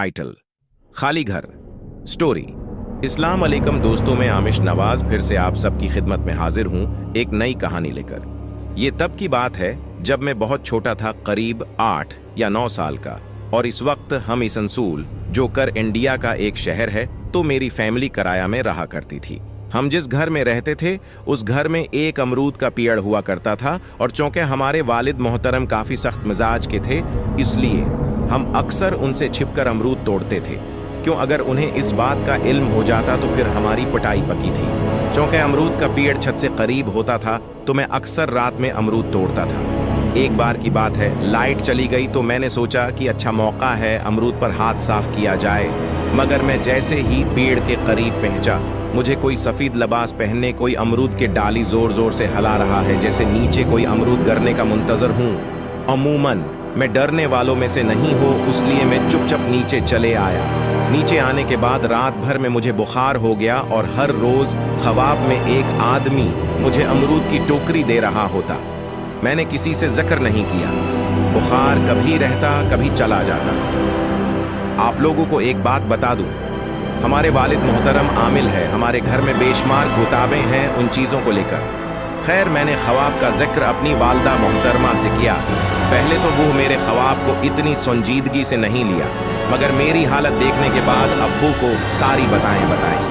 Title खाली घर story. इस्लाम अलैकुम दोस्तों, मैं आमिश नवाज फिर से आप सबकी खिदमत में हाजिर हूँ एक नई कहानी लेकर। ये तब की बात है जब मैं बहुत छोटा था, करीब 8 या 9 साल का, और इस वक्त हम इसंसूल जो कर इंडिया का एक शहर है, तो मेरी फैमिली कराया में रहा करती थी। हम जिस घर में रहते थे उस घर में एक अमरूद का पेड़ हुआ करता था, और चूंकि हमारे वालिद मोहतरम काफ़ी सख्त मिजाज के थे, इसलिए हम अक्सर उनसे छिपकर अमरूद तोड़ते थे। क्यों, अगर उन्हें इस बात का इल्म हो जाता तो फिर हमारी पिटाई पकी थी। चूंकि अमरूद का पेड़ छत से करीब होता था तो मैं अक्सर रात में अमरूद तोड़ता था। एक बार की बात है, लाइट चली गई तो मैंने सोचा कि अच्छा मौका है अमरूद पर हाथ साफ किया जाए। मगर मैं जैसे ही पेड़ के करीब पहुंचा, मुझे कोई सफ़ेद लिबास पहनने कोई अमरूद के डाली जोर जोर से हिला रहा है, जैसे नीचे कोई अमरूद गिरने का मुंतजर हूँ। अमूमन मैं डरने वालों में से नहीं हूँ, इसलिए मैं चुपचाप नीचे चले आया। नीचे आने के बाद रात भर में मुझे बुखार हो गया, और हर रोज ख्वाब में एक आदमी मुझे अमरूद की टोकरी दे रहा होता। मैंने किसी से जिक्र नहीं किया। बुखार कभी रहता कभी चला जाता। आप लोगों को एक बात बता दूं, हमारे वालिद मोहतरम आमिल है, हमारे घर में बेशुमार किताबें हैं उन चीज़ों को लेकर। खैर, मैंने ख्वाब का जिक्र अपनी वालदा मोहतरमा से किया। पहले तो वो मेरे ख्वाब को इतनी संजीदगी से नहीं लिया, मगर मेरी हालत देखने के बाद अब्बू को सारी बताएं।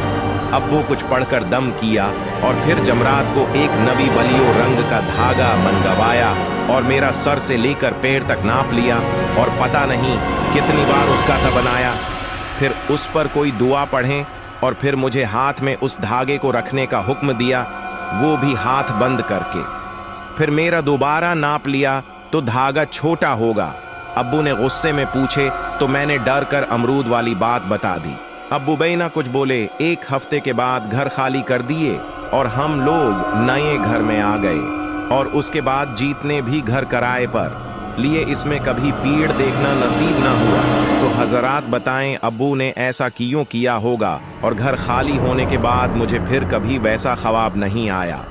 अब्बू कुछ पढ़कर दम किया और फिर जमरात को एक नवी वलियो रंग का धागा मंगवाया और मेरा सर से लेकर पैर तक नाप लिया, और पता नहीं कितनी बार उसका था बनाया। फिर उस पर कोई दुआ पढ़ें, और फिर मुझे हाथ में उस धागे को रखने का हुक्म दिया, वो भी हाथ बंद करके। फिर मेरा दोबारा नाप लिया तो धागा छोटा होगा। अब्बू ने गुस्से में पूछे तो मैंने डर कर अमरूद वाली बात बता दी। अब्बू बैना कुछ बोले। एक हफ्ते के बाद घर खाली कर दिए और हम लोग नए घर में आ गए, और उसके बाद जीत ने भी घर किराए पर लिए। इसमें कभी पेड़ देखना नसीब ना हुआ, तो हजरात बताएं अब्बू ने ऐसा क्यों किया होगा, और घर खाली होने के बाद मुझे फिर कभी वैसा ख्वाब नहीं आया।